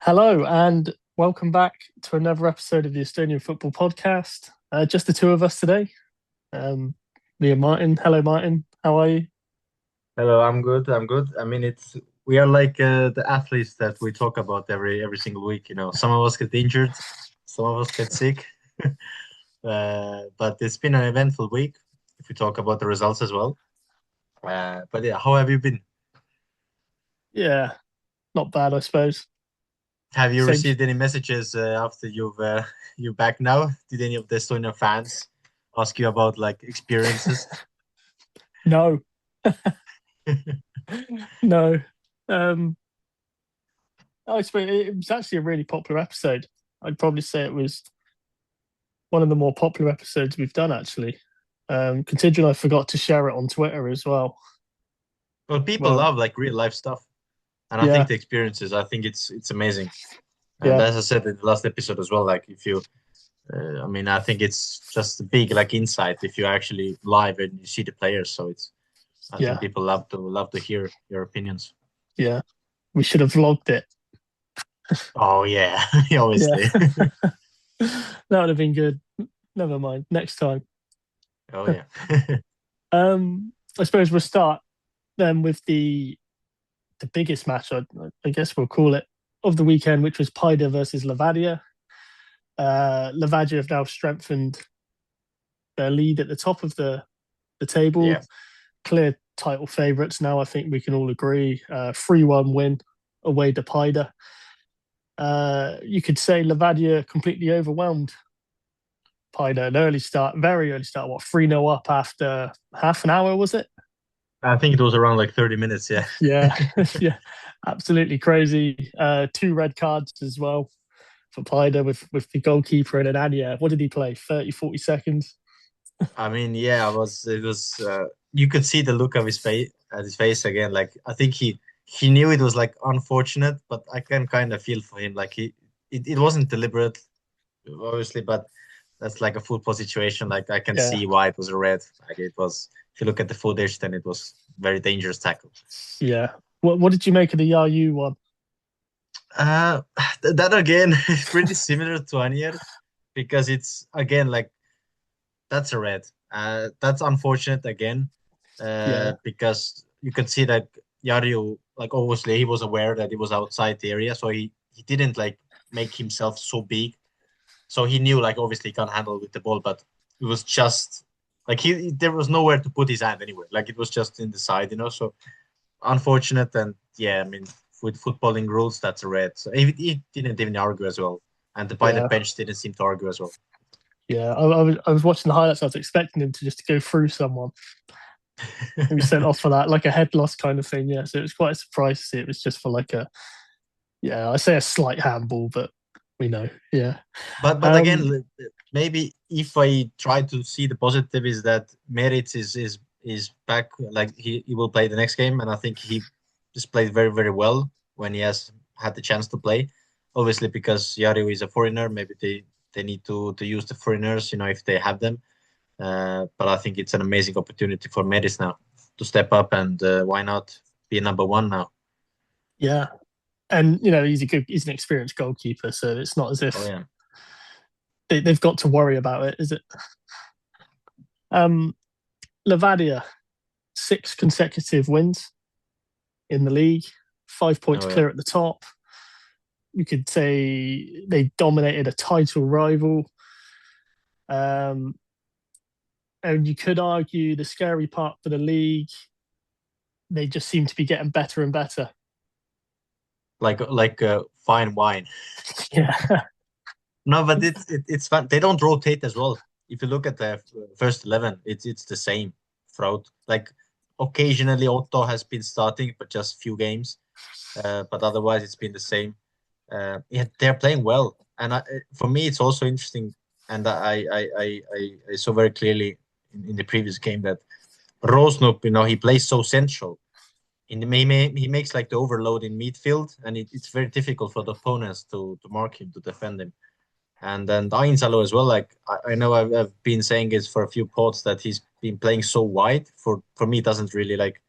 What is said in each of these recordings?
Hello, and welcome back to another episode of the Estonian Football Podcast. Just the two of us today. Um, Me and Martin. Hello, Martin. How are you? Hello, I'm good. I'm good. I mean, it's we are like the athletes that we talk about every single week. Some of us get injured, some of us get sick, but it's been an eventful week. If we talk about the results as well, but yeah, how have you been? Yeah, not bad, I suppose. Have you Same. received any messages after you back now? Did any of the Estonian fans ask you about like experiences? No, no. Um, I suppose it was actually a really popular episode. I'd probably say it was one of the more popular episodes we've done, actually. Considering I forgot to share it on Twitter as well. Well, people Well, love like real life stuff, and I think yeah, the experiences. I think it's amazing. And yeah, as I said in the last episode as well, like if you, I mean, I think it's just a big like insight if you actually live and you see the players. So I think yeah, people love to hear your opinions. yeah. We should have vlogged it. Oh yeah, Yeah, obviously. that would have been good. Never mind. Next time. Oh yeah. I suppose we'll start then with the biggest match. I guess we'll call it of the weekend, which was Paide versus Levadia. Levadia have now strengthened their lead at the top of the table. Yeah. Clear title favourites now. I think we can all agree. 3-1 win away to Paide. You could say Levadia completely overwhelmed Paide. An early start, very early start. What 3-0 up after half an hour was it? I think it was around like 30 minutes. Yeah. Yeah, yeah, absolutely crazy. Two red cards as well for Paida with the goalkeeper and an Anya. What did he play? 30, 40 seconds? I mean, yeah, it was you could see the look of his face again. Like I think he knew it was like unfortunate, but I can kind of feel for him. Like it wasn't deliberate, obviously, but that's like a football situation. Like I can Yeah, see why it was a red. Like it was, if you look at the footage, then it was very dangerous tackle. yeah. What did you make of the Yayu one? Uh, that again is pretty similar to Anier because it's again like that's a red. That's unfortunate again Yeah, because you can see that Yario, like obviously he was aware that he was outside the area, so he didn't like make himself so big. So he knew like obviously he can't handle with the ball, but it was just like he there was nowhere to put his hand anywhere. Like it was just in the side. So unfortunate and yeah, I mean with footballing rules that's a red. So he didn't even argue as well, and the by the yeah, bench didn't seem to argue as well. yeah. I was watching the highlights. I was expecting him to just go through someone and be sent off for that, like a head loss kind of thing. Yeah, so it was quite a surprise to see it was just for like a yeah. I say a slight handball, but we know. Yeah. But Um. again, maybe if I try to see the positive is that Merits is back. Like he will play the next game, and I think he just played very well when he has had the chance to play. Obviously, because Yariu is a foreigner, maybe they need to use the foreigners, if they have them. But I think it's an amazing opportunity for Merits now to step up and why not be number one now? Yeah. And he's an experienced goalkeeper, so it's not as Oh if yeah. they've got to worry about it, is it? Um, Levadia, six consecutive wins in the league, 5 points Oh yeah. clear at the top. You could say they dominated a title rival. Um, and you could argue the scary part for the league, they just seem to be getting better and better. Like fine wine. Yeah, No, but it's fun. They don't rotate as well. If you look at the first 11, it's the same throughout. Like occasionally Otto has been starting, but just few games. But otherwise, it's been the same. Yeah, they're playing well, and for me, it's also interesting. And I saw very clearly in the previous game that Rosnup, he plays so central. He makes like the overload in midfield, and it's very difficult for the opponents to mark him to defend him. And then Ainsalo as well. Like I know I've been saying it for a few pods that he's been playing so wide. For me, it doesn't really like.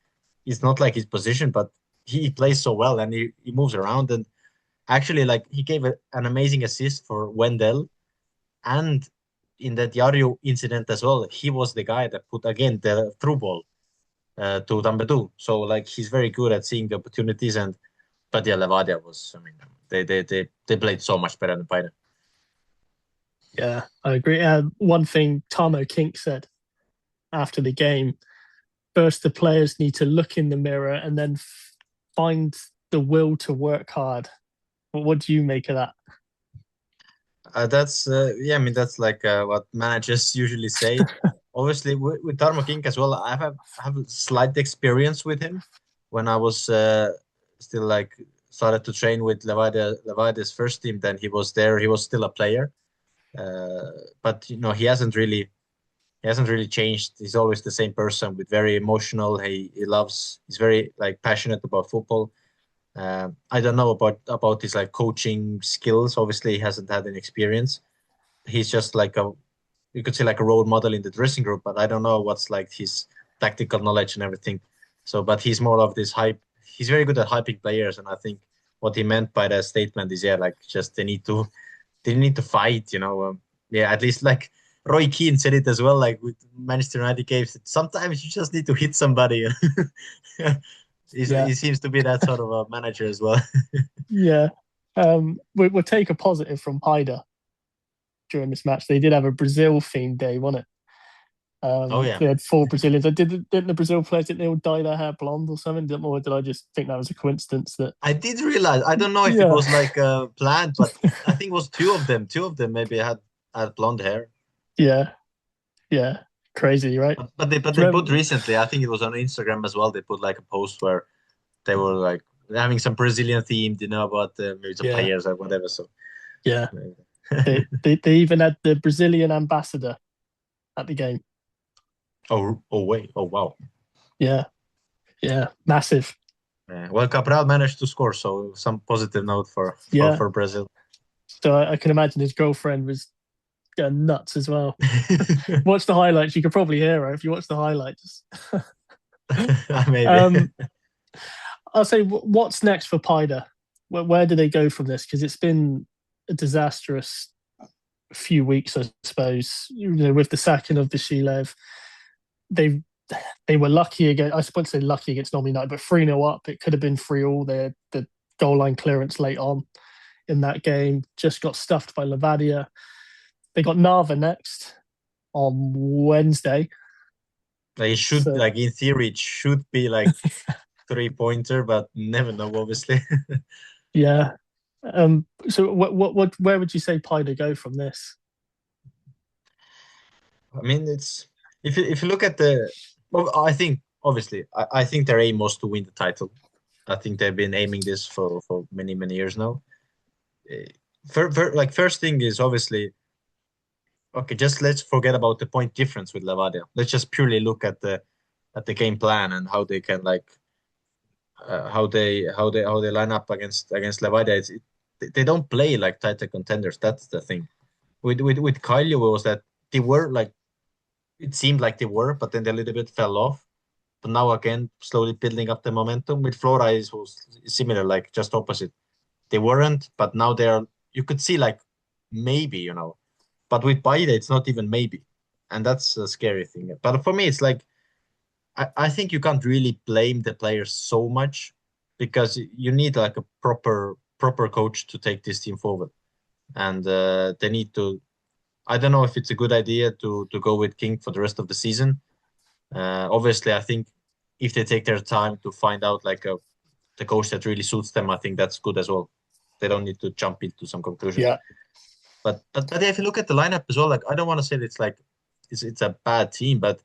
It's not like his position, but he plays so well and he moves around. And Actually, like he gave an amazing assist for Wendell, and in that Yarju incident as well, he was the guy that put again the through ball to Tambedu. So like he's very good at seeing the opportunities. And but yeah, Levadia was. I mean, they played so much better than Biden. Yeah, I agree. One thing Tamo Kink said after the game: first, the players need to look in the mirror and then find the will to work hard. What do you make of that? That's yeah. I mean, that's like what managers usually say. Obviously, with Tarmo King as well, I have a slight experience with him when I was still like started to train with Levadia's first team. Then he was there. He was still a player, uh, but he hasn't really changed. He's always the same person with very emotional. He loves. He's very like passionate about football. I don't know about his like coaching skills. Obviously, he hasn't had any experience. He's just like a you could say like a role model in the dressing group, but I don't know what's like his tactical knowledge and everything. So, but he's more of this hype. He's very good at hyping players, and I think what he meant by that statement is yeah, like just they need to fight. Yeah, at least like Roy Keane said it as well. Like with Manchester United games, sometimes you just need to hit somebody. Yeah, He seems to be that sort of a manager as well. yeah. We'll take a positive from Paida during this match. They did have a Brazil themed day, wasn't it? Oh yeah, They had four Brazilians. Didn't the Brazil players, didn't they all dye their hair blonde or something? Or did I just think that was a coincidence that, I did realize. I don't know if it yeah, was like planned, but I think it was two of them. Two of them maybe had blonde hair. yeah, yeah. Crazy, right? But they Do you put remember? recently. I think it was on Instagram as well. They put like a post where they were like having some Brazilian themed, about maybe some Yeah, players or whatever. So yeah. uh, They even had the Brazilian ambassador at the game. oh wait, oh wow. Yeah, yeah. Massive. Well, Cabral managed to score, so some positive note for for Yeah. for Brazil. So I can imagine his girlfriend was going nuts as well. Watch the highlights. You could probably hear her if you watch the highlights. Maybe. um, I'll say, what's next for Pida? Where do they go from this? Because it's been a disastrous few weeks, I suppose. With the sacking of Vashilev, they they were lucky against. I suppose say lucky against Northern United, but 3-0 up. It could have been 3-3. The goal line clearance late on in that game just got stuffed by Levadia. They got Narva next on Wednesday. Like, it should, So like in theory, it should be like 3-pointer, but never know, obviously. yeah. So where would you say Pida go from this? I mean, it's if you look at well, I think obviously, I think their aim was to win the title. I think they've been aiming this for many many years now. Eh, like first thing is obviously okay. Just let's forget about the point difference with Levadia. Let's just purely look at the game plan and how they can like how they line up against Levadia. They don't play like title contenders. That's the thing. With Kylio was that they were like it seemed like they were, but then they a little bit fell off. But now again, slowly building up the momentum. With Flora, it was similar, like just opposite. They weren't, but now they are. You could see like maybe, but with Baida, it's not even maybe, and that's a scary thing. But for me, it's like I think you can't really blame the players so much because you need like a proper coach to take this team forward, and they need to. I don't know if it's a good idea to go with King for the rest of the season. Obviously, I think if they take their time to find out like the coach that really suits them, I think that's good as well. They don't need to jump into some conclusions. Yeah, But yeah, if you look at the lineup as well, like I don't want to say that it's like it's a bad team, but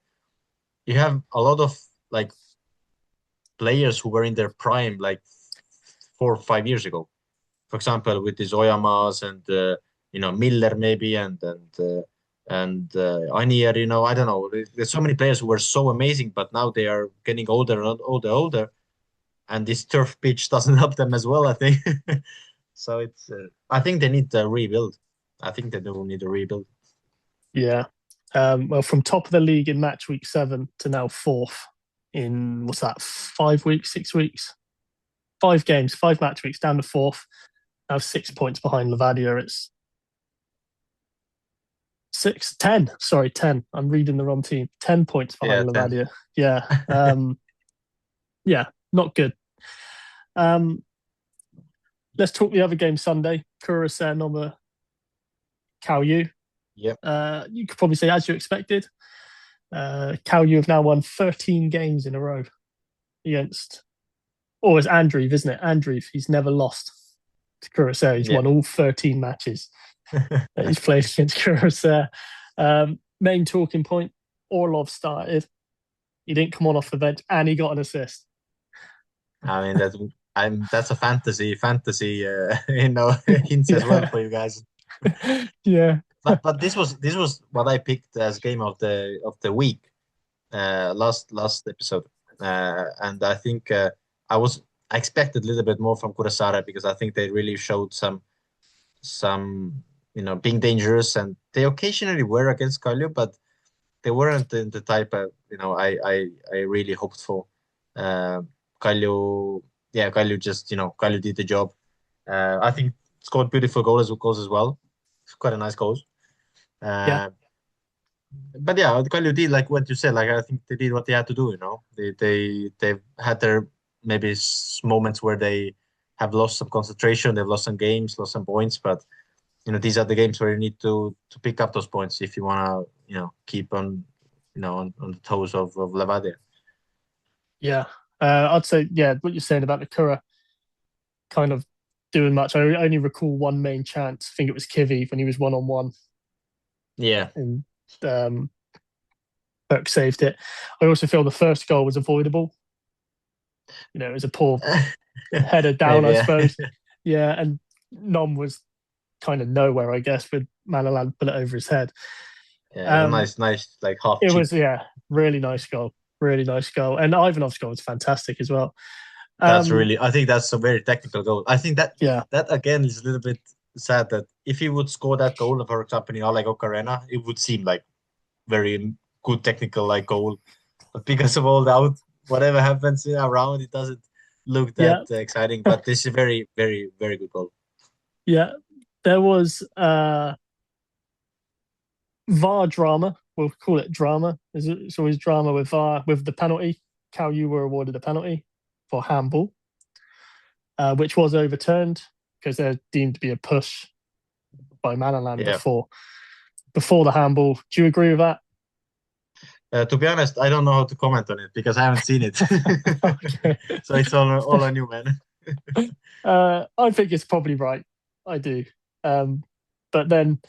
you have a lot of like players who were in their prime like 4 or 5 years ago. For example, with the Zoyamas and Miller maybe and Anier, I don't know. There's so many players who were so amazing, but now they are getting older and older, and this turf pitch doesn't help them as well. I think so. I think they need a rebuild. I think they do need a rebuild. yeah. Well, from top of the league in match week 7 to now fourth in what's that? 5 weeks, 6 weeks, 5 games, 5 match weeks down to fourth. Now 6 points behind Levadia. It's 10. Sorry, 10. I'm reading the wrong team. 10 points Yeah, behind 10. Levadia. Yeah. Yeah, not good. Um, let's talk the other game Sunday. Kurase Noma Kalyu. Yep. You could probably say as you expected. Kalyu have now won 13 games in a row against, or it's Andreev, isn't it? Andreev, he's never lost to Kurase. He's Yeah. won all 13 matches that he's played against Kurase. Main talking point, Orlov started. He didn't come on off the bench and he got an assist. I mean that's a fantasy hints as well Yeah. for you guys. Yeah. But this was what I picked as game of the week, last episode, and I think I expected a little bit more from Kurasara because I think they really showed some being dangerous, and they occasionally were against Kalju, but they weren't in the type of I really hoped for. Uh, Kalju, yeah, Kalju just Kalju did the job. I think scored beautiful goals as well. It's quite a nice goals. Yeah. Uh, but yeah, Kalju did like what you said. Like I think they did what they had to do. They've had their maybe moments where they have lost some concentration. They've lost some games, lost some points, but these are the games where you need to pick up those points if you want to keep on on the toes of Levadia. Yeah. I'd say, yeah, what you're saying about the Kura kind of doing much. I only recall one main chance. I think it was Kivi when he was 1-on-1 Yeah. and Burke saved it. I also feel the first goal was avoidable. It was a poor header down, Maybe, I yeah. suppose. Yeah, and Nom was kind of nowhere, I guess, with Manaland put it over his head. Yeah, it's a Um, nice like half it chip. was, yeah, really nice goal. Really nice goal. And Ivanov's goal was fantastic as well. Um, I think that's a very technical goal. I think that yeah, that again is a little bit sad that if he would score that goal, for example, in like Ocarina, it would seem like very good technical like goal. But because of all the whatever happens around, it doesn't look that yeah, exciting. But this is a very, very, very good goal. yeah. There was VAR drama. We'll call it drama. It's always drama with VAR with the penalty. Cal, you were awarded a penalty for handball, which was overturned because they're deemed to be a push by Manaland Yeah. before the handball. Do you agree with that? To be honest, I don't know how to comment on it because I haven't seen it. Okay. So it's all on you, man. I think it's probably right. I do. But then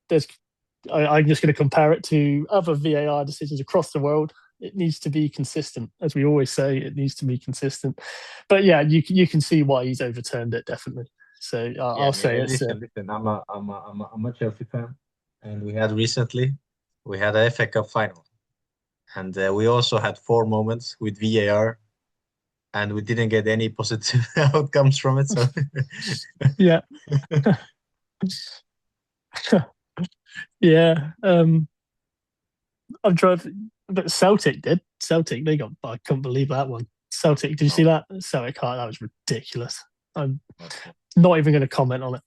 there's I'm just going to compare it to other VAR decisions across the world. It needs to be consistent, as we always say. It needs to be consistent. But yeah, you can see why he's overturned it definitely. So Yeah, I'll say yeah. it's Listen. I'm a Chelsea fan, and we had a FA Cup final, and we also had 4 moments with VAR, and we didn't get any positive outcomes from it. So yeah. Yeah. I'm trying, but Celtic did. Celtic, they got. I couldn't believe that one. Celtic, did you see no, that? Celtic, that was ridiculous. I'm no. not even going to comment on it.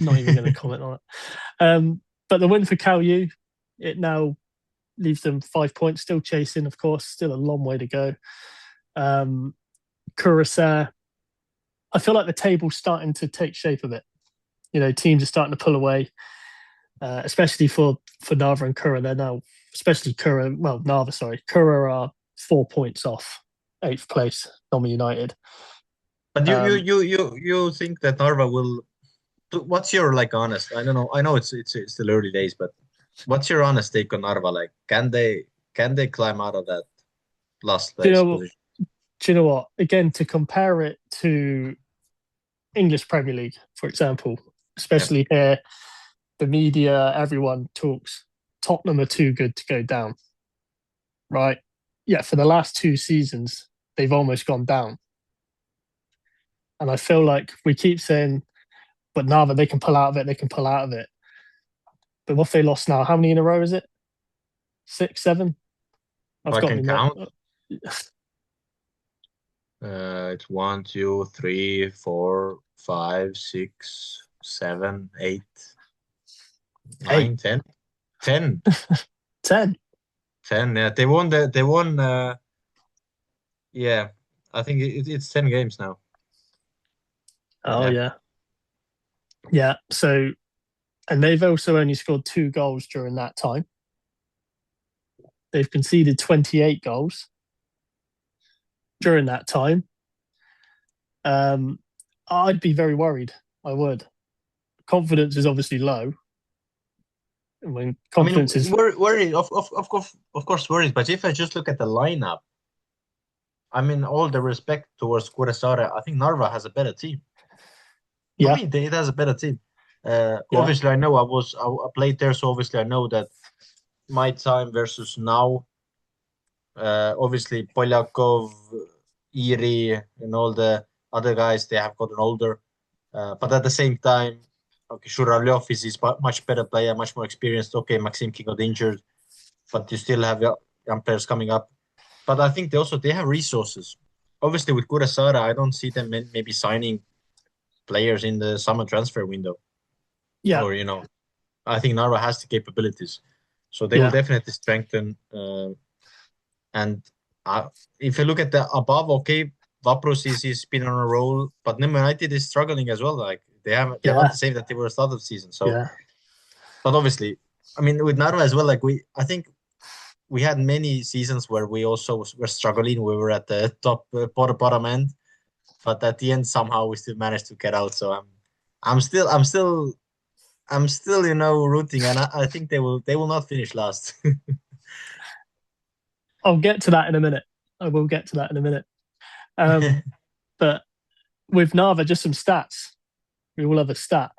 Not even going to comment on it. But the win for Cal U, it now leaves them 5 points, still chasing, of course, still a long way to go. Curacao, I feel like the table's starting to take shape a bit. Teams are starting to pull away, especially for Nava and Kura. They're now, especially Kura, well, Nava, sorry, Kura are 4 points off eighth place, Noma United. But Um, you think that Narva will? What's your like honest? I don't know. I know it's still early days, but what's your honest take on Narva? Like, can they climb out of that last do you place know? position? Do you know what? Again, to compare it to English Premier League, for example, Yeah. especially here, the media, everyone talks. Tottenham are too good to go down, right? Yeah, for the last 2 seasons, they've almost gone down. And I feel like we keep saying, but now that they can pull out of it, they can pull out of it. But what if they lost now? How many in a row is it? 6, 7? If I've I got can me. count, It's 1, 2, 3, 4, 5, 6, 7, 8, 9, Eight, 10. 10. 10. 10. Yeah, they won they won yeah. I think it's 10 games now. Oh, Yeah. yeah. Yeah. So, and they've also only scored 2 goals during that time. They've conceded 28 goals during that time. Um, I'd be very worried. I would. Confidence is obviously low. I mean, I mean, confidence is, worried, of course, worried. But if I just look at the lineup, I mean, all the respect towards Kuressaare, I think Narva has a better team. For yeah, me, it has a better team. yeah, Obviously, I played there, so obviously I know that my time versus now. Obviously, Polyakov, Iri, and all the other guys, they have gotten older. But at the same time, okay, Shuravlyov is much better player, much more experienced. Okay, Maximki got injured, but you still have young players coming up. But I think they have resources. Obviously, with Kuressaare, I don't see them maybe signing players in the summer transfer window. yeah, Or, I think Narva has the capabilities. So they will yeah, definitely strengthen. And if you look at the above, okay, Vapros is been on a roll, but Nemo United is struggling as well. Like they're not yeah, the same that they were at the start of the season. So, yeah, but obviously, I mean, with Narva as well, like I think we had many seasons where we also were struggling. We were at the top bottom end, but at the end somehow we still managed to get out. So I'm still I'm still I'm still rooting, and I think they will not finish last. I'll get to that in a minute. I will get to that in a minute. But with Narva, just some stats. We will have a stat.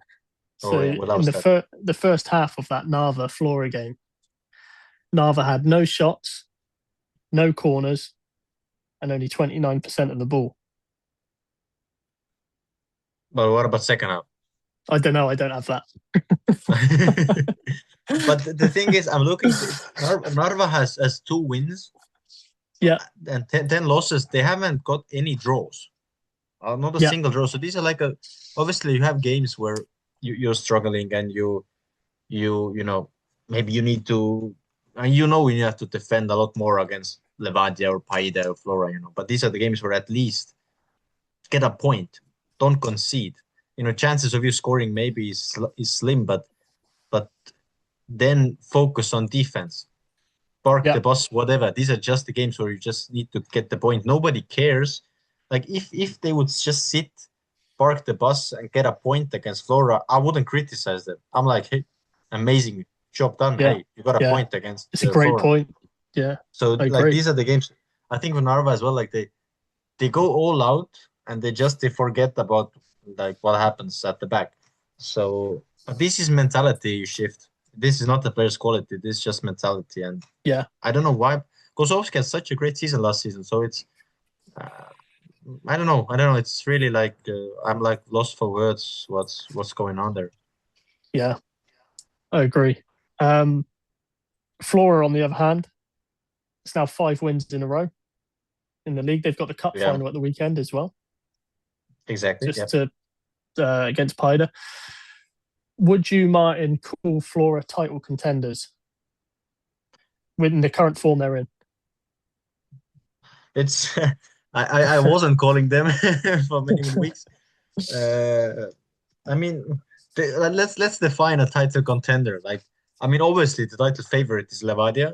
Oh So yeah, we love in that. the first half of that Narva Flora game, Narva had no shots, no corners, and only 29% of the ball. But what about second half? I don't know. I don't have that. But the thing is, I'm looking. Narva has 2 wins Yeah, and 10 losses. They haven't got any draws, not a yeah, single draw. So these are like obviously you have games where you're struggling and you maybe you need to, and you have to defend a lot more against Levadia or Paide or Flora. But these are the games where at least get a point, don't concede. Chances of you scoring maybe is slim, but then focus on defense. Park yeah, the bus, whatever. These are just the games where you just need to get the point. Nobody cares. Like if they would just sit, park the bus, and get a point against Flora, I wouldn't criticize them. I'm like, hey, amazing job done. yeah, Hey, you got a yeah. point against It's a great Flora. point. Yeah, So I like agree. these are the games. I think with Narva as well. Like they go all out and they forget about like what happens at the back. So but this is mentality shift. This is not the player's quality. This is just mentality. And Yeah, I don't know why Kozovsky had such a great season last season. So it's uh, I don't know. I don't know. It's really like I'm like lost for words. What's going on there? yeah, I agree. Um, Flora, on the other hand, it's now 5 wins in a row in the league. They've got the cup Yeah, final at the weekend as well, exactly. Yeah. just to against Paide. Would you, Martin, call Flora title contenders with the current form they're in? It's I wasn't calling them for many weeks. Uh, I mean, let's define a title contender. Like, I mean, obviously the title favorite is Levadia.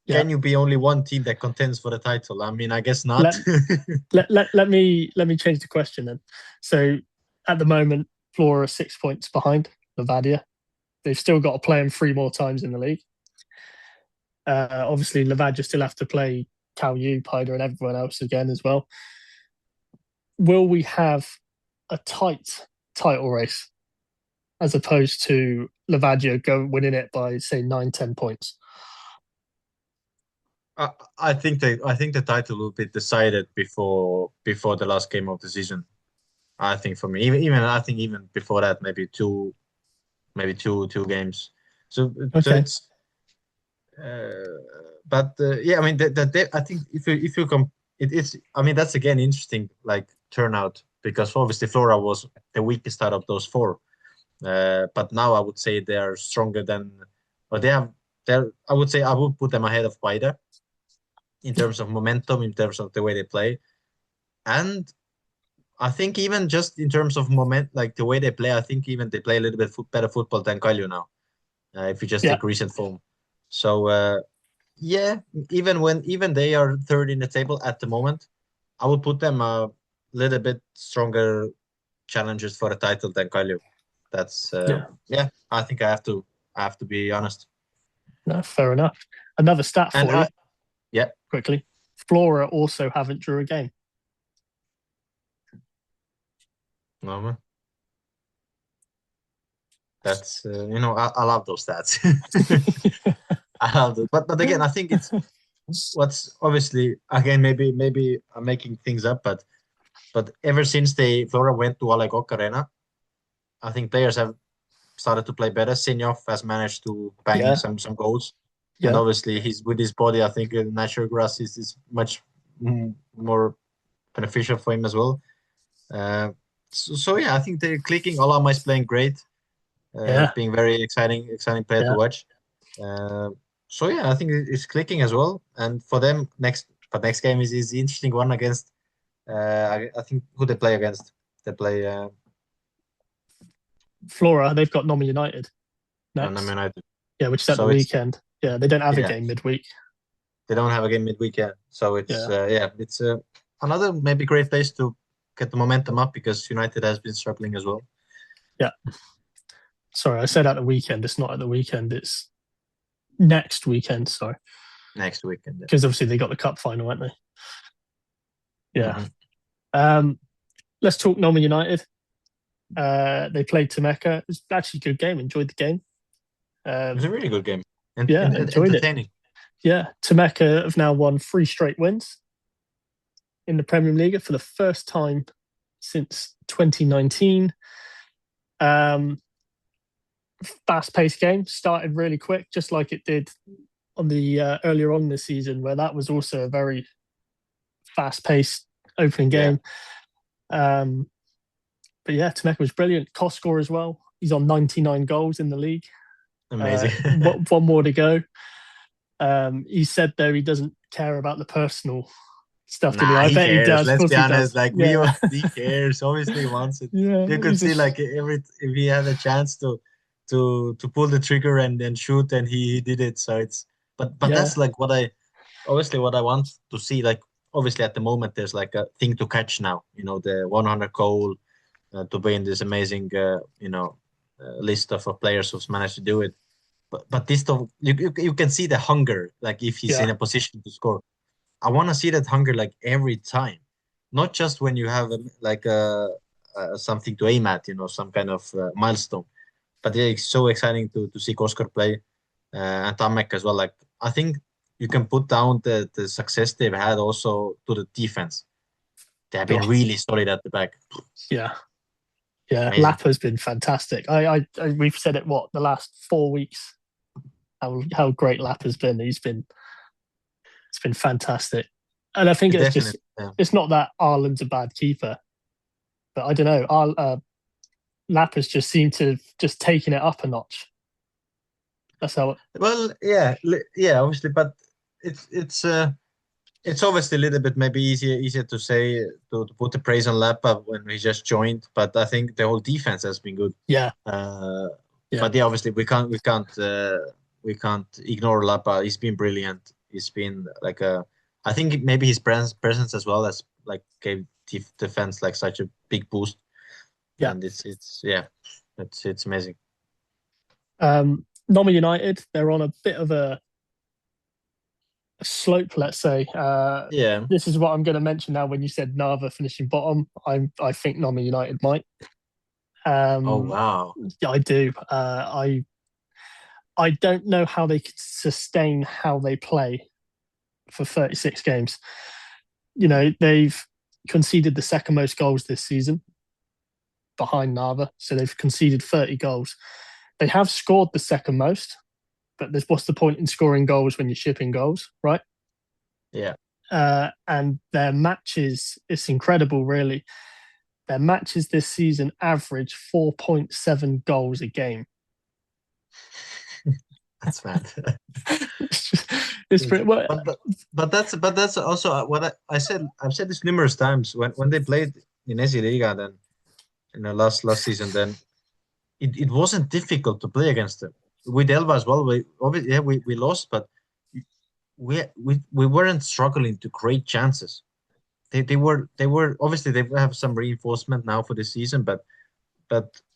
Yeah. Can you be only one team that contends for the title? I mean, I guess Let not. let me change the question then. So at the moment, Flora are 6 points behind Levadia. They've still got to play them 3 more times in the league. Obviously, Levadia still have to play Cal U, Paide, and everyone else again as well. Will we have a tight title race as opposed to Levadia go winning it by say 9, 10 points? I, I think the title will be decided before the last game of the season. I think for me, even I think even before that, maybe two games. So Okay. it's, uh, but yeah, I mean I think if you it's. I mean, that's again interesting, like turnout, because obviously Flora was the weakest out of those four. But now I would say they are stronger than, or they have. They're. I would say I would put them ahead of Paide in terms of momentum, in terms of the way they play, and I think even just in terms of like the way they play, I think even they play a little bit better football than Kalju now. If you just Yeah, take recent form. So yeah, even they are third in the table at the moment, I would put them a little bit stronger challengers for a title than Kalju. That's yeah, yeah. I think I have to be honest. no, fair enough. Another stat And for you yeah, quickly. Flora also haven't drew a game. no man, that's I love those stats. I love it, but again, I think it's what's obviously again maybe I'm making things up, but ever since they Flora went to Alekok Arena, I think players have started to play better. Sinyov has managed to bang Yeah, some goals, and yeah, obviously he's with his body. I think natural grass is much more beneficial for him as well. So yeah, I think they're clicking. Olama is playing great, yeah, being very exciting player to yeah. watch. Uh, so yeah, I think it's clicking as well. And for them, next game is the interesting one against. I think who they play against. They play Flora, they've got Noma United Tottenham next. United. Yeah, which is at the So it's weekend. Yeah, they don't have a yeah, game midweek. they don't have a game midweek yet. So it's Yeah, yeah, it's another maybe great place to get the momentum up because United has been struggling as well. yeah. Sorry, I said at the weekend. It's not at the weekend. It's next weekend. Sorry, Next weekend. Yeah. because obviously they got the cup final, aren't they? Yeah. Mm-hmm. Um, let's talk Noma United. They played Temeka. It was actually a good game. Enjoyed the game. It was a really good game Yeah, and enjoyed it. entertaining. Yeah, Temeka have now won 3 straight wins in the Premium Liiga for the first time since 2019. Um, Fast-paced game, started really quick, just like it did on the earlier on this season, where that was also a very fast-paced opening Yeah, game. Um, but yeah, Temeka was brilliant. Cost score as well. He's on 99 goals in the league. amazing. One more to go. He said though he doesn't care about the personal stuff, did he? Nah, I he bet he cares. does. Of Let's course be he honest. does. Like Yeah, he cares. Obviously, he wants it. yeah. You could He's see just like every if he had a chance to pull the trigger and then shoot, and he did it. So it's but yeah, that's like what I want to see. Like obviously at the moment there's like a thing to catch now. The 100 goal to be in this amazing list of players who's managed to do it. But this stuff you can see the hunger. Like if he's yeah, in a position to score. I want to see that hunger like every time, not just when you have like something to aim at, some kind of milestone. But yeah, it's so exciting to see Koskor play and Tamek as well. Like I think you can put down the success they've had also to the defense. They have been oh, really solid at the back. yeah, yeah. Amazing. Lapa's been fantastic. We've said it the last 4 weeks how great Lapa's been. It's been fantastic, and I think It definitely. Yeah. it's not that Ireland's a bad keeper, but I don't know. Lapa's just seemed to have just taken it up a notch. That's how. Well, yeah, yeah, obviously, but it's obviously a little bit maybe easier to say to put the praise on Lapa when he just joined, but I think the whole defense has been good. Yeah, Uh, yeah, but yeah, obviously we can't ignore Lapa. He's been brilliant. He's been like I think maybe his presence as well as like gave defense like such a big boost, yeah. and it's yeah, it's amazing. Noma United, they're on a bit of a slope, let's say. Yeah. This is what I'm going to mention now. When you said Narva finishing bottom, I think Noma United might. Oh Um, wow. yeah, I do. I don't know how they could sustain how they play for 36 games. They've conceded the second most goals this season behind Narva, so they've conceded 30 goals. They have scored the second most, but what's the point in scoring goals when you're shipping goals, right? Yeah. and their matches, it's incredible, really. Their matches this season average 4.7 goals a game. That's mad. It's pretty, well, But that's also what I said. I've said this numerous times when they played in SE Liga then in the last season. Then it wasn't difficult to play against them. With Elva as well, we obviously yeah we lost, but we weren't struggling to create chances. They were obviously they have some reinforcement now for this season, but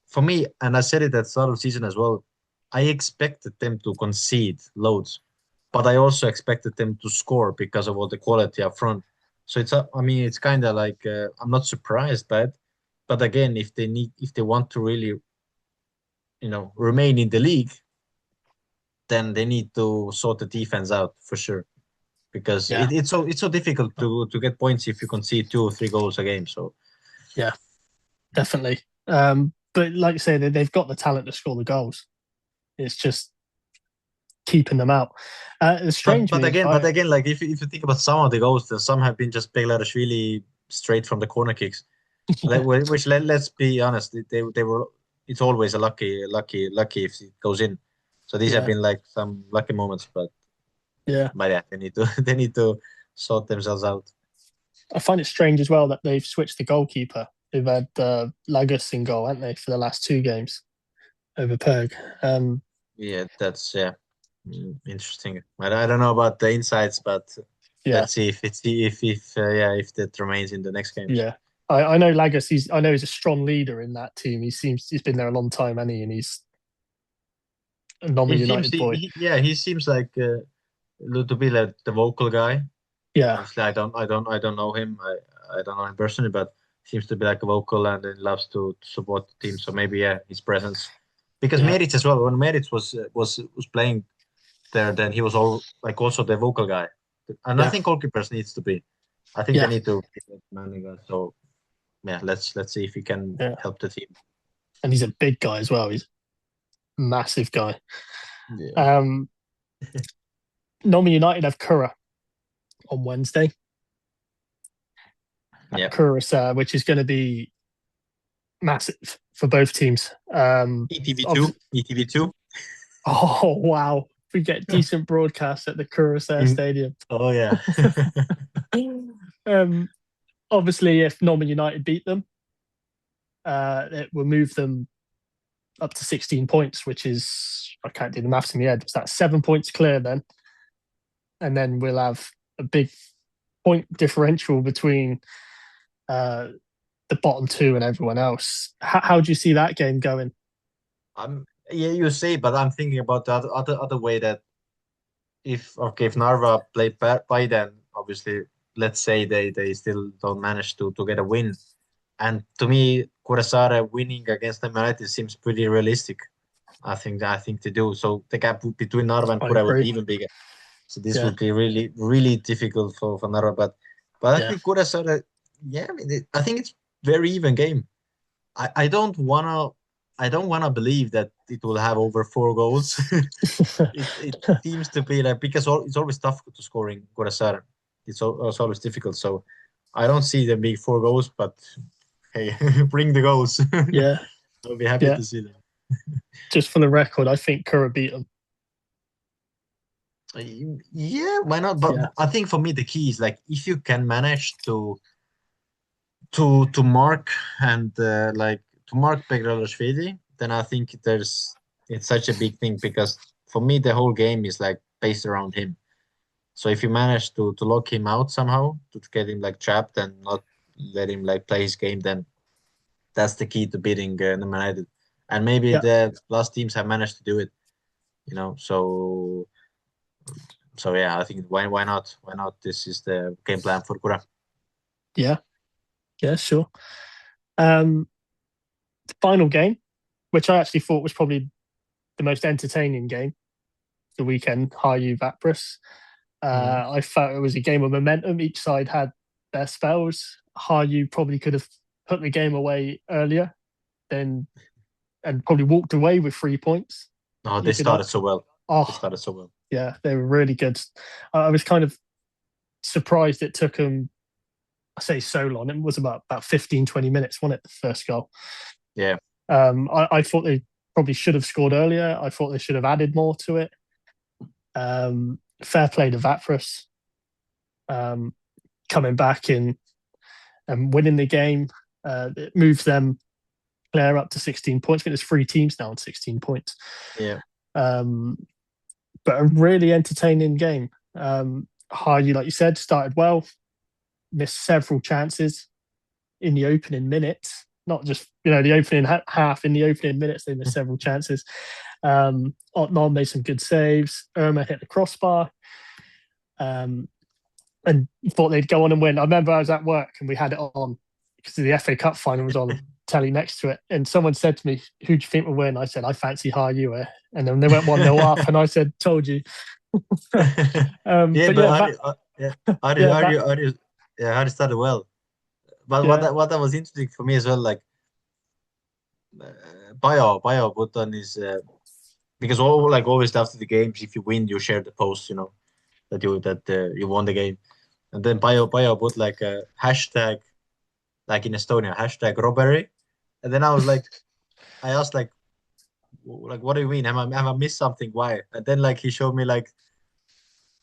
for me, and I said it at the start of the season as well, I expected them to concede loads, but I also expected them to score because of all the quality up front. So I mean, it's kind of like I'm not surprised by it, but again, if they want to really, remain in the league, then they need to sort the defense out for sure because yeah, it's so difficult to get points if you concede 2 or 3 goals a game. So yeah, definitely. But like you say, they've got the talent to score the goals. It's just keeping them out. It's But strange but me. again, but again, like if you think about some of the goals, then some have been just Beglarishvili straight from the corner kicks. Yeah, Which let's be honest, they were. It's always a lucky if it goes in. So these have yeah, been like some lucky moments, but yeah. but yeah, they need to they need to sort themselves out. I find it strange as well that they've switched the goalkeeper. They've had Lagos in goal, haven't they, for the last 2 games over Perg. Yeah, that's yeah, interesting. I don't know about the insights, but Yeah, let's see if that remains in the next games. yeah. I know Lagos. I know he's a strong leader in that team. He's been there a long time, and he's a He Norman seems United boy. he seems like to be like the vocal guy. Yeah, Obviously, I don't know him. I don't know him personally, but seems to be like a vocal and then loves to support the team. So maybe yeah, his presence. Because yeah, Merits as well. When Merits was playing there, then he was all like also the vocal guy. And I yeah, think goalkeepers needs to be. I think they yeah, need to be the commanding guy. So yeah, let's see if he can yeah. help the team. And he's a big guy as well. He's a massive guy. Yeah. Um, Norman United have Curra on Wednesday at Yeah. Curacao, which is going to be massive for both teams. ETV2. ETV2. Oh wow, we get decent broadcasts at the Curacao Stadium. Oh yeah. um, Obviously, if Norman United beat them, it will move them up to 16 points, which is I can't do the maths in my head. So that's 7 points clear then, and then we'll have a big point differential between uh, the bottom two and everyone else. How do you see that game going? Yeah, you say, but I'm thinking about the other way that if Narva play by then obviously let's say they still don't manage to get a win, and to me Kuressaare winning against them United seems pretty realistic. I think they do. So the gap between Narva and I Kura would be agree. even bigger. So this Yeah, would be really really difficult for Narva, but I yeah, think Kuressaare, yeah, I mean I think it's very even game. I don't wanna believe that it will have over 4 goals. It seems to be like because it's always tough to score in Gorassar. It's always difficult. So I don't see them big 4 goals, but hey, bring the goals. yeah, I'll be happy yeah. to see them. Just for the record, I think Curra beat them. Yeah, why not? But Yeah, I think for me the key is like if you can manage to mark and like to mark Begral, then I think it's such a big thing because for me the whole game is like based around him. So if you manage to lock him out somehow, to get him like trapped and not let him like play his game, then that's the key to beating the United. And maybe yeah, the last teams have managed to do it, you know. So yeah, I think why not? Why not? This is the game plan for Kura. yeah, yeah. Sure. Um, Final game, which I actually thought was probably the most entertaining game the weekend. Hayu Vapris. Mm. I felt it was a game of momentum. Each side had their spells. Hayu probably could have put the game away earlier, then and probably walked away with 3 points. No, they You could, started so well. They oh started so well. yeah, they were really good. I was kind of surprised it took them, I say so long. It was about 15, 20 minutes, wasn't it, the first goal? Yeah. I thought they probably should have scored earlier. I thought they should have added more to it. Fair play to Vatfrus, coming back in and winning the game. It moves them clear up to 16 points. I think there's 3 teams now on 16 points. Yeah. But a really entertaining game. Hardy, like you said, started well, missed several chances in the opening minutes. Not just the opening half. In the opening minutes, they missed several chances. Otman made some good saves. Irma hit the crossbar, and thought they'd go on and win. I remember I was at work and we had it on because the FA Cup final was on telly next to it, and someone said to me, "Who do you think will win?" I said, "I fancy Hayu," and then they went 1-0 up, and I said, "Told you." Yeah, But but yeah, how do you how do you started well. But yeah, what that was interesting for me as well, like Bio put on his because all like always after the games, if you win, you share the post, that you won the game, and then Bio put like a hashtag like in Estonia hashtag robbery, and then I asked like what do you mean? Have I missed something? Why? And then like he showed me like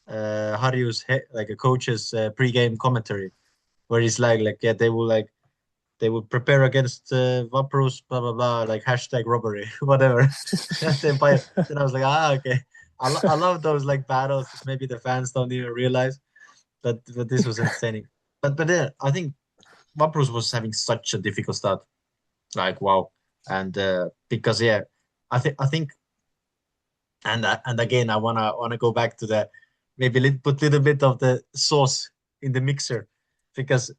Harju's like a coach's pre-game commentary where he's like yeah they will prepare against Vaprus, blah blah blah, like hashtag robbery, whatever. And then I was like, okay. I love those like battles that maybe the fans don't even realize, but this was entertaining. But yeah, I think Vaprus was having such a difficult start, like wow, and because yeah, I think, and again I wanna go back to the maybe put little bit of the sauce in the mixer because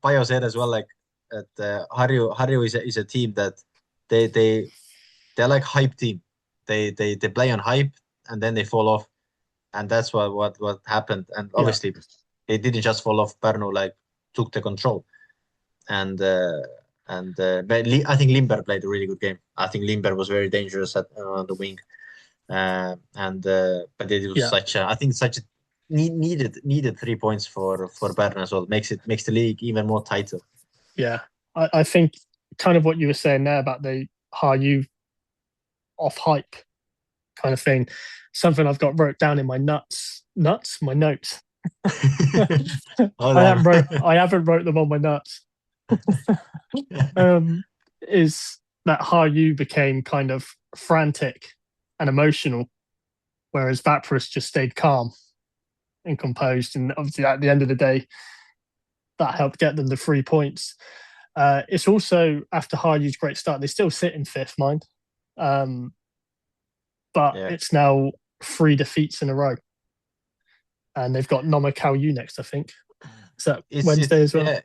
Pajo said as well like that Harju is a team that they they they're like hype team. They play on hype and then they fall off, and that's what happened. And yeah, obviously, they didn't just fall off. Pärnu like took the control, and but I think Limber played a really good game. I think Limber was very dangerous on the wing, and but it was yeah, such a I think such a needed 3 points for Pärnu as well. Makes the league even more tighter. yeah. I think kind of what you were saying there about the Hayu off hype kind of thing. Something I've got wrote down in my my notes. Oh damn. I haven't wrote them on my nuts. Is that Hayu became kind of frantic and emotional, whereas Vaprus just stayed calm and composed. And obviously, at the end of the day, that helped get them the 3 points. It's also after Hayu's great start, they still sit in fifth, mind. But Yeah. it's now 3 defeats in a row. And they've got Noma Kalyu next, I think. Is that It's Wednesday as well? yeah,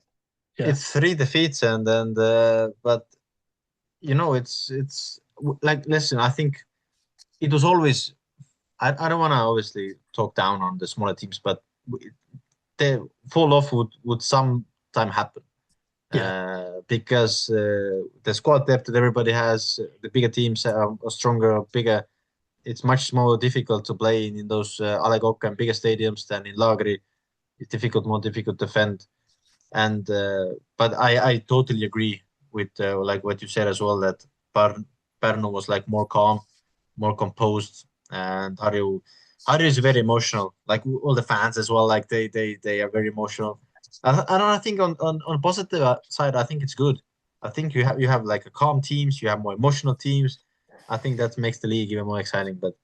Yeah. it's 3 defeats and but it's like listen, I think it was always I don't want to obviously talk down on the smaller teams, but the fall off would sometime happen Yeah. because the squad depth that everybody has, the bigger teams are stronger, bigger. It's much more difficult to play in those A Le Coq and bigger stadiums than in Laagri. It's more difficult to defend. And but I totally agree with like what you said as well that Pärnu was like more calm, more composed, and Harju is very emotional. Like all the fans as well, like they are very emotional. I think on positive side, I think it's good. I think you have like a calm teams, you have more emotional teams. I think that makes the league even more exciting. But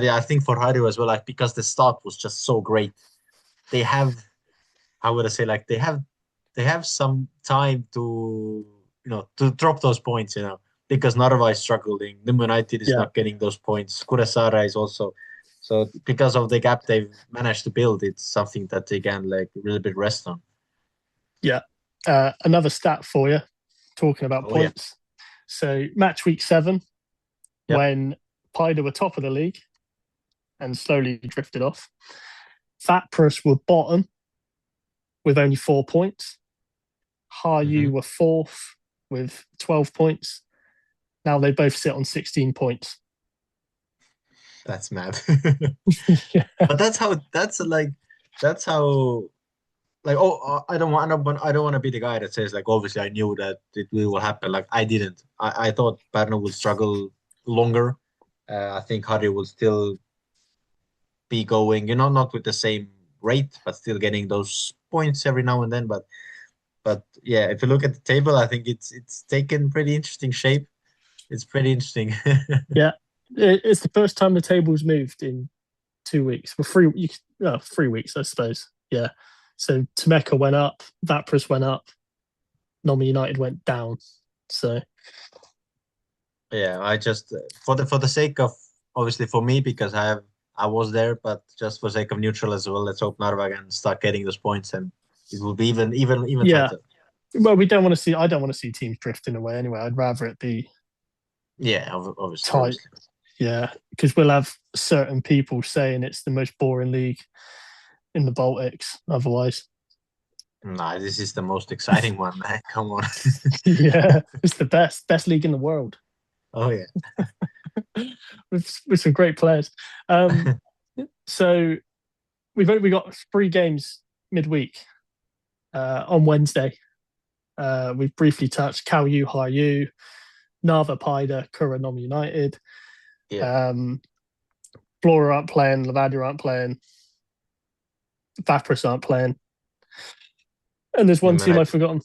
yeah, I think for Harju as well, like because the start was just so great, they have how would I say like they have some time to to drop those points, because Narva is struggling. Nim United is Yeah. not getting those points. Kuressaare is also so because of the gap they've managed to build, it's something that they can like a little bit rest on. Yeah. Another stat for you, talking about Oh yeah. points. So, match week 7, Yep. when Paida were top of the league and slowly drifted off, Vatprus were bottom with only 4 points. Hayu Hmm. were fourth with 12 points. Now they both sit on 16 points. That's mad. Yeah. But that's like that's how. Like, oh, I don't want to be the guy that says like, obviously I knew that it will happen. Like, I didn't. I thought Bernal would struggle longer. I think Harry will still be going, not with the same rate, but still getting those points every now and then. But yeah, if you look at the table, I think it's taken pretty interesting shape. It's pretty interesting. Yeah, it's the first time the table's moved in 2 weeks. Well, 3 weeks, I suppose. Yeah. So Temeka went up, Vapris went up, Noma United went down. So Yeah, I just for the sake of, obviously for me, because I was there, but just for sake of neutral as well, let's hope Narva can start getting those points, and it will be even yeah, tighter. well, we don't want to see. I don't want to see teams drifting away anyway. I'd rather it be Yeah, tight. obviously. Yeah, because we'll have certain people saying it's the most boring league in the Baltics. Otherwise, Nah, this is the most exciting one, man. Come on. yeah, it's the best league in the world Oh yeah. with some great players. Um, so we got 3 games midweek on Wednesday. We've briefly touched Cal U, High U, Narva Pida, Kuranom United. Yeah. Um, Flora aren't playing, Levadia aren't playing, Vapris aren't playing. And there's one team I've United. forgotten.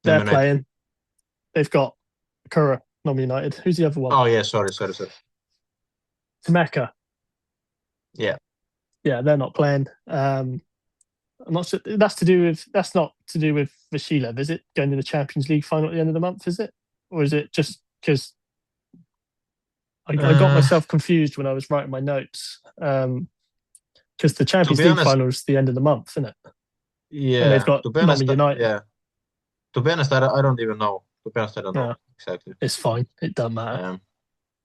They're United. playing. They've got Kura Nom United. Who's the other one? Oh yeah, sorry. Temeka. Yeah. Yeah, they're not playing. I'm not sure. That's not to do with Vashilev, is it? Going to the Champions League final at the end of the month, is it? Or is it just because I got Uh, myself confused when I was writing my notes? Because the to Champions be League honest, final is the end of the month, isn't it? And they've yeah. got To be honest, Nottingham United. yeah. To be honest, I don't even know. To be honest, I don't know Yeah, exactly. it's fine. It doesn't matter. Um,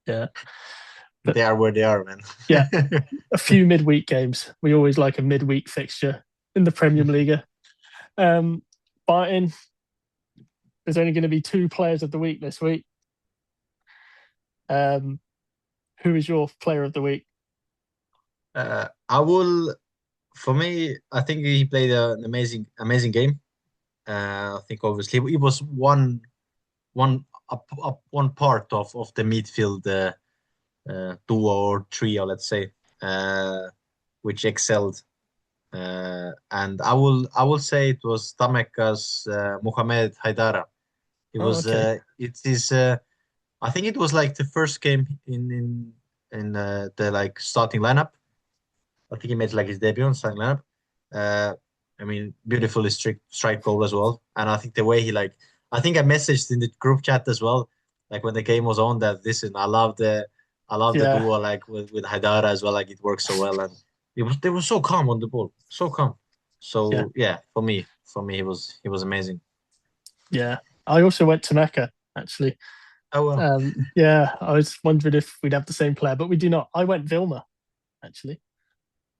Yeah, but they are where they are, man. yeah, a few midweek games. We always like a midweek fixture in the Premium Liiga. Um, Barton, there's only going to be 2 players of the week this week. Um, who is your player of the week? I will. For me, I think he played an amazing game. I think obviously it was one part of the midfield duo or trio, let's say, which excelled. And I will say it was Tameka's Mohamed Haidara. It Oh, was okay. it is I think it was like the first game in the like starting lineup. I think he made like his debut on starting lineup. Uh, I mean, beautifully strike goal as well. And I think the way he like, I think I messaged in the group chat as well, like when the game was on, that listen, I love the Yeah, duo like with Haidara as well. Like it works so well, and they were so calm on the ball, so calm. yeah, So yeah, for me, he was amazing. yeah. I also went to Mecca actually. Oh well. Yeah, I was wondering if we'd have the same player, but we do not. I went Vilma actually.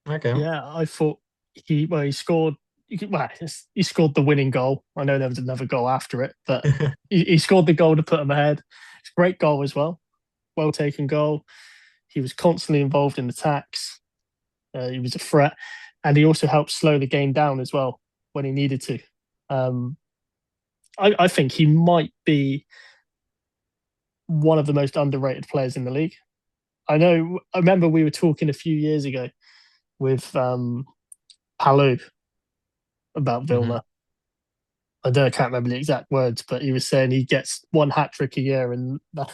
Okay. Yeah, I thought he scored. Well, he scored the winning goal. I know there was another goal after it, but he scored the goal to put them ahead. It's a great goal as well. Well taken goal. He was constantly involved in attacks. He was a threat, and he also helped slow the game down as well when he needed to. Um, I think he might be one of the most underrated players in the league. I know. I remember we were talking a few years ago with Palu about Hmm. Vilna. I can't remember the exact words, but he was saying he gets one hat trick a year, and that's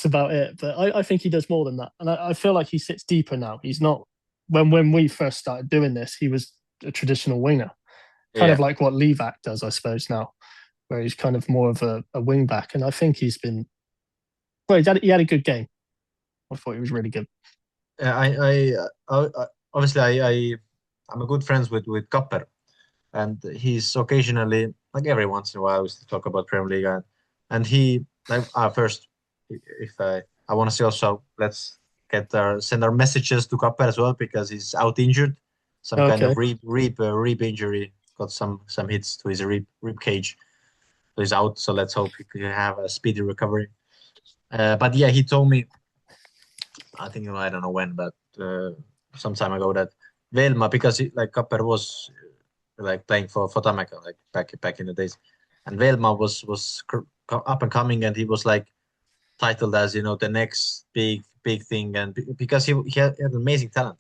about it. But I think he does more than that, and I feel like he sits deeper now. He's not when we first started doing this, he was a traditional winger, kind of Yeah. like what Levac does, I suppose now, where he's kind of more of a wing back. And I think he's been well. He had a good game. I thought he was really good. Obviously I'm a good friends with Kapper, and he's occasionally, like every once in a while, we still talk about Premier League, and he like first, if I want to say also, let's send our messages to Kapper as well, because he's out injured, some kind of Okay. rib injury, got some hits to his rib cage, so he's out. So let's hope he can have a speedy recovery. But yeah, he told me, I think I don't know when, but some time ago that Velma, because like Kapper was like playing for Tammeka like back in the days, and Velma was up and coming, and he was like titled as the next big thing, and because he had amazing talent,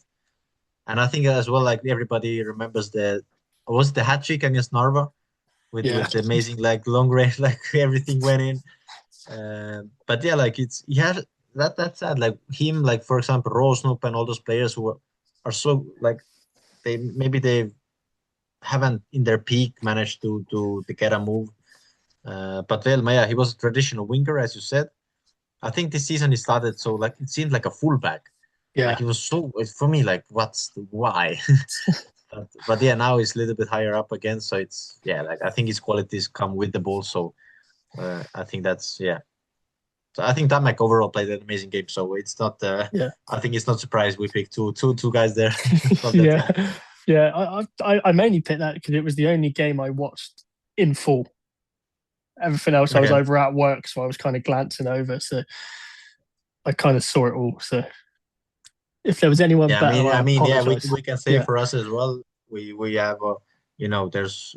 and I think as well like everybody remembers the hat trick against Narva Yeah, with the amazing like long range like everything went in. But yeah, like he has that's sad. Like him, like for example, Rosnup and all those players who are so like they haven't in their peak managed to get a move. But Velma, he was a traditional winger, as you said. I think this season he started so like it seemed like a fullback. Like yeah, he was so for me like why? But yeah, now he's a little bit higher up again. So it's yeah, like I think his qualities come with the ball. So I think that's yeah. So I think Damek overall played an amazing game. So it's not. yeah, I think it's not surprised we picked two guys there from that yeah, team. yeah. I mainly picked that because it was the only game I watched in full. Everything else I was Okay. over at work, so I was kind of glancing over. So I kind of saw it all. So if there was anyone Yeah, better, I yeah, we apologize. we can say Yeah, for us as well. We have there's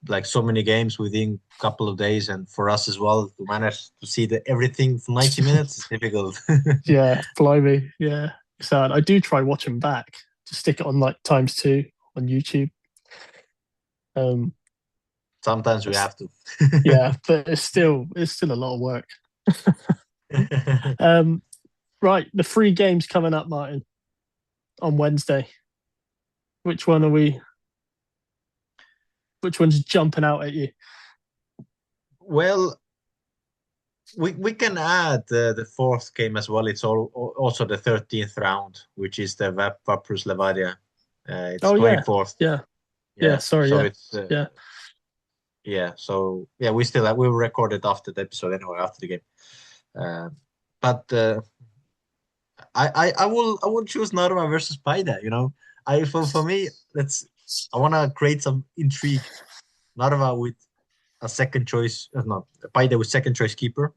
like so many games within a couple of days, and for us as well to manage to see everything for 90 minutes is difficult. yeah, blimey, yeah. So I do try watching back to stick it on like times two on YouTube. Um, Sometimes we it's- have to. yeah, but it's still a lot of work. Um, right, the three games coming up, Martin, on Wednesday. Which one are we? Which one's jumping out at you? Well, we can add the fourth game as well. It's also the 13th round, which is the Vaprus Levadia. It's Oh yeah, 24th. yeah, yeah. Yeah, Sorry, so yeah, it's yeah, yeah. So yeah, we recorded after the episode anyway after the game. Uh, but I will choose Narva versus Paida. I for me I want to create some intrigue. Narva with a second choice, no, Paida with second choice keeper,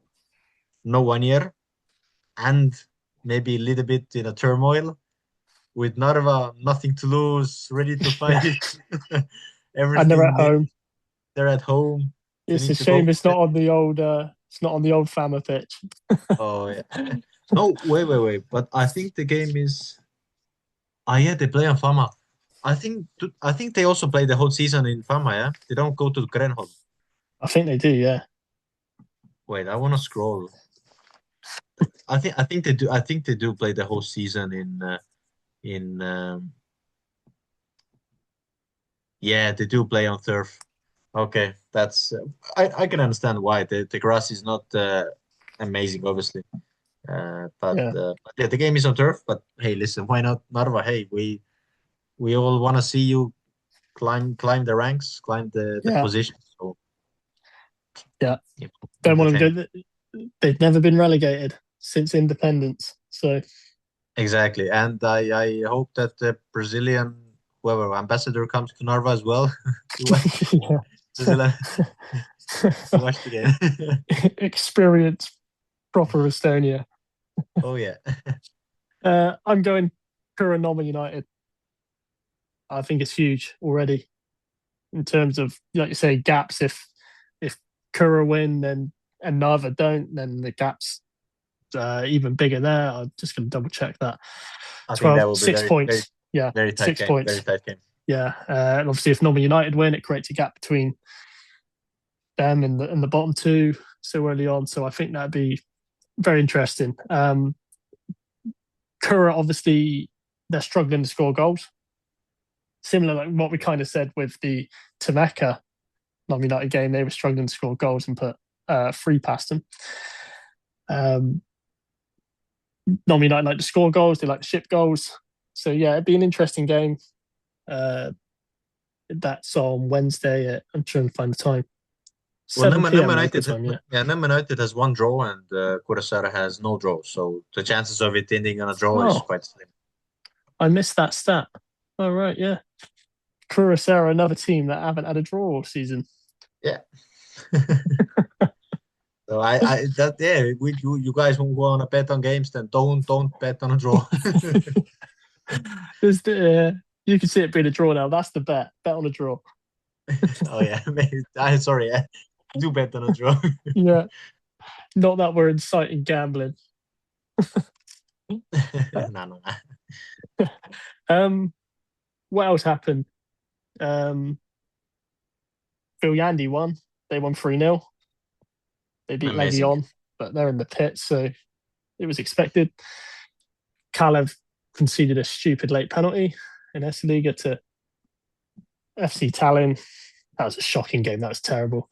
no 1 year, and maybe a little bit in a turmoil with Narva, nothing to lose, ready to yeah. fight. And they're Everything at home. they're at home. They It's a need to go shame for it's not it. on the old. It's not on the old Fama pitch. Oh yeah. No, wait. But I think the game is. Ah, yeah, they play on Fama. I think they also play the whole season in Fama. Yeah, they don't go to Grenholm. I think they do. Yeah. Wait, I want to scroll. I think they do. I think they do play the whole season in. Yeah, they do play on turf. Okay, that's. I can understand why the grass is not amazing, obviously. Yeah. But yeah, the game is on turf. But hey, listen, why not Narva? Hey, we all want to see you climb the ranks, climb the Yeah. position. So Yeah. Don't want entertain. them to. They've never been relegated since independence. So Exactly, and I hope that the Brazilian whoever ambassador comes to Narva as well to watch yeah. Brazil to watch the game. Experience proper Estonia. Oh yeah, I'm going Kuranoma United. I think it's huge already in terms of, like you say, gaps. If Kura win, then and Narva don't, then the gaps even bigger there. I'm just going to double check that. I think 12, that will be six very very points. Yeah, very tight six game, very points. tight game. Yeah, and obviously, if Norman United win, it creates a gap between them and the bottom two so early on. So I think that'd be very interesting. Kura, obviously, they're struggling to score goals. Similar like what we kind of said with the Tameka Non United game, they were struggling to score goals and put free past them. Non United like to score goals, they like to ship goals. So yeah, it'd be an interesting game. Uh, that's on Wednesday. I'm trying to find the time. Well, 7 p.m. local United, time, yeah. yeah, Nama United has one draw and Kurasara has no draw. So the chances of it ending on a draw is Oh, quite slim. I missed that stat. Oh, right, yeah. Kurosera, another team that haven't had a draw all season. Yeah. So that yeah, you guys who want to bet on games, then don't bet on a draw. There's you can see it being a draw now. That's the bet. Bet on a draw. Oh yeah, I'm sorry. Do bet on a draw. Yeah, not that we're inciting gambling. No, no, no. Um, what else happened? Um, Phil Yandy won. They won 3-0. They beat Amazing. Legion, but they're in the pit, so it was expected. Kalev conceded a stupid late penalty in S-Liga to FC Tallinn. That was a shocking game. That was terrible.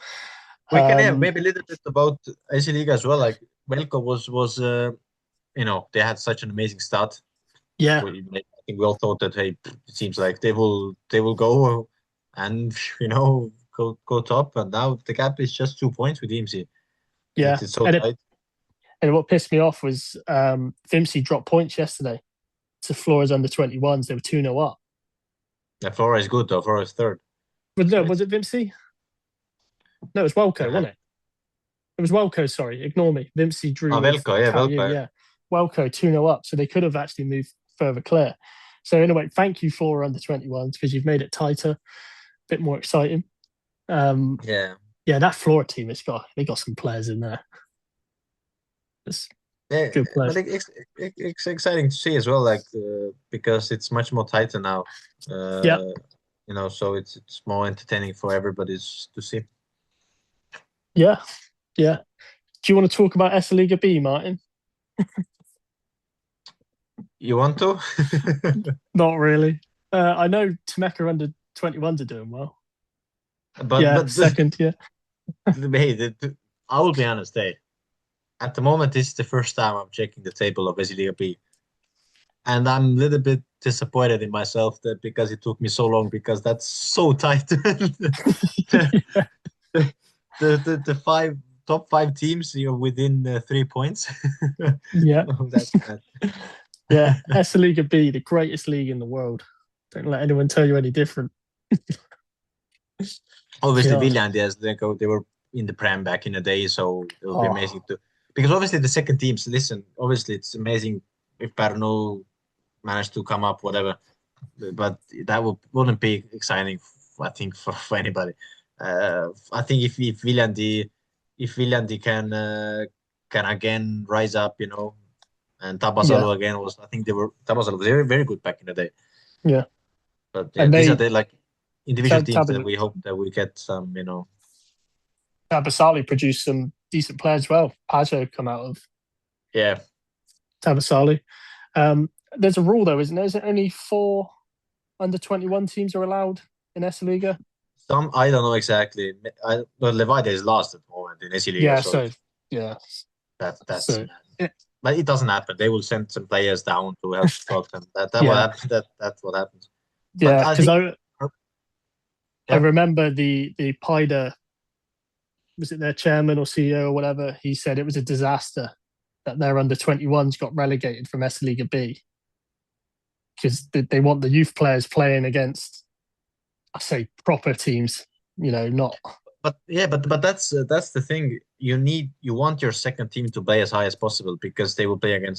We can have Um, maybe a little bit about AC Liga as well. Like Velko was they had such an amazing start. yeah, I think we all thought that hey, it seems like they will go and go top, and now the gap is just 2 points with EMC. yeah. It's so And tight. what pissed me off was Vimsey dropped points yesterday to Flora's under 21s. They were 2-0 up. Yeah, Flora is good though. Flora is third. But no, So was it's it Vimsey? No, it was Welco, wasn't it? It was Welco, sorry. Ignore me. Vimsey drew with Velko, yeah, Talu, Velko. yeah. Welco 2-0 up, so they could have actually moved further clear. So anyway, thank you for under 21s because you've made it tighter, a bit more exciting. Um, Yeah. yeah, that Flora team, they got some players in there. It's Yeah, good but players. it's exciting to see as well, like because it's much more tighter now. Yeah, Uh, so it's more entertaining for everybody to see. yeah, yeah. Do you want to talk about S Liga B, Martin? You want to? Not really. I know Temeka under 21s are doing well. but Yeah, but second, yeah. hey, I will be honest. Hey, at the moment, this is the first time I'm checking the table of Brasilia B, and I'm a little bit disappointed in myself that because it took me so long because that's so tight. Yeah, The five top five teams, within 3 points. yeah, Oh, that's bad. yeah. S Liga B, the greatest league in the world. Don't let anyone tell you any different. Obviously, God. Villa and Diaz, they were in the Prem back in the day, so it would be Oh, amazing to because obviously the second teams. Listen, obviously it's amazing if Pärnu managed to come up, whatever, but that wouldn't be exciting. I think for anybody. I think if Viljandi can again rise up, and yeah, Tabasalu again was. I think Tabasalu was very very good back in the day. yeah. But yeah, And these are they the like individual teams that Tab we hope that we get some. Tabasali produced some decent players as well. Pajo come out of Yeah, Tabasali. There's a rule though, isn't there? Is it only 4 under 21 teams are allowed in S Liga? some I don't know exactly. But Levadia is last at the moment in SC Liga, Yeah, so so yeah. that's So mad. yeah, But it doesn't happen. They will send some players down to help out them. That what yeah, happens. That's what happens. But yeah. I Because think, I yeah, remember the PIDA, was it their chairman or CEO or whatever? He said it was a disaster that their under 21s got relegated from S Liga B because they want the youth players playing against, I say, proper teams. Not but that's the thing. You want your second team to play as high as possible because they will be in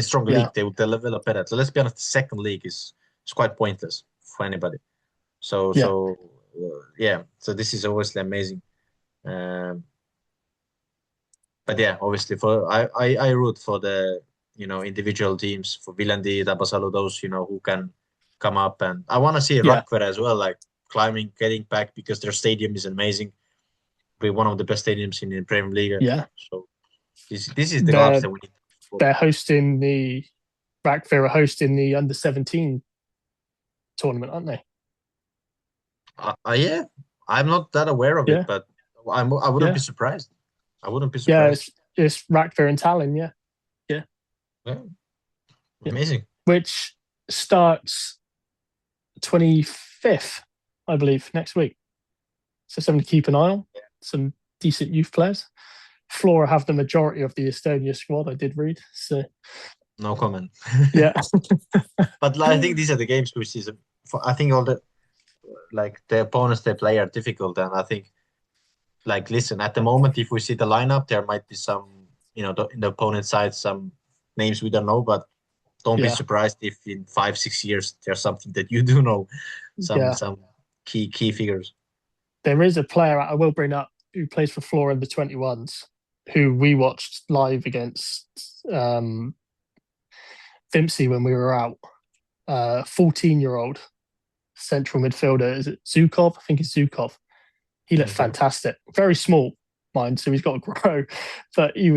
strong yeah, league. They will develop better. So let's be honest, the second league is quite pointless for anybody. So yeah, so yeah. So this is obviously amazing. Um, but yeah, obviously I root for the individual teams for Viljandi, Tabasalu, those who can come up, and I want to see yeah, Rakvere as well, like climbing, getting back because their stadium is amazing, be one of the best stadiums in Premium Liiga. yeah. So this is the clubs They're that we need to support. they're hosting the Rackfair are hosting the under 17 tournament, aren't they? Yeah, I'm not that aware of it, Yeah, but I wouldn't be yeah, surprised. I wouldn't be yeah. surprised. It's Rackfair and Tallinn. Yeah, yeah, Yeah, yeah. amazing. Which starts 25th, I believe, next week. So something to keep an eye on. Some decent youth players. Flora have the majority of the Estonia squad. I did read. So No comment. yeah, But like, I think these are the games which is. I think all the opponents they play are difficult, and I think listen, at the moment if we see the lineup, there might be some in the opponent side some names we don't know, but Don't be Yeah, surprised if in 5, 6 years there's something that you do know, yeah. some key figures. There is a player I will bring up who plays for Flora in the 21s, who we watched live against Vimpsy when we were out. 14-year-old central midfielder. Is it Zukov? I think it's Zukov. He looked Okay, fantastic. Very small, mind, so he's got to grow. But he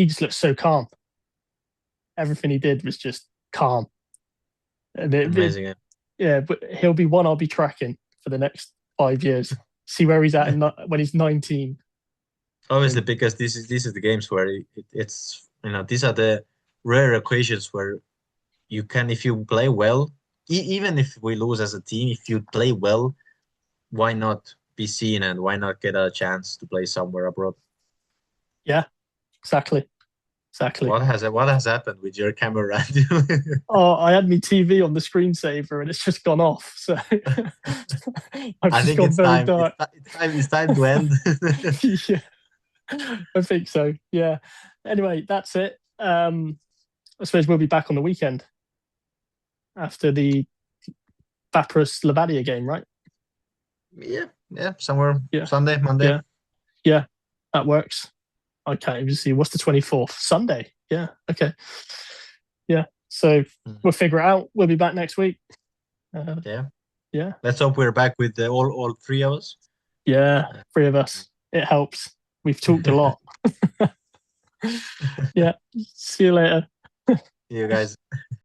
just looked so calm. Everything he did was just calm. And amazing. yeah, but he'll be one I'll be tracking for the next 5 years. See where he's at when he's 19. Obviously, because this is the games where it's these are the rare occasions where you can, if you play well, even if we lose as a team, if you play well, why not be seen and why not get a chance to play somewhere abroad? Yeah, exactly. Exactly. What has happened with your camera? Oh, I had my TV on the screensaver and it's just gone off. So I've I just think gone it's very time. dark. It's time to end. Yeah, I think so. Yeah. Anyway, that's it. I suppose we'll be back on the weekend after the Vapurus Levadia game, right? Yeah, yeah, somewhere Yeah. Sunday, Monday. Yeah. Yeah. That works. I can't even see what's the 24th? Sunday. Yeah. Okay. Yeah. So Mhm. we'll figure it out. We'll be back next week. Uh, Yeah. yeah. Let's hope we're back with all three of us. Yeah. Uh, Three of us. It helps. We've talked a lot. Yeah. See you later. See you guys.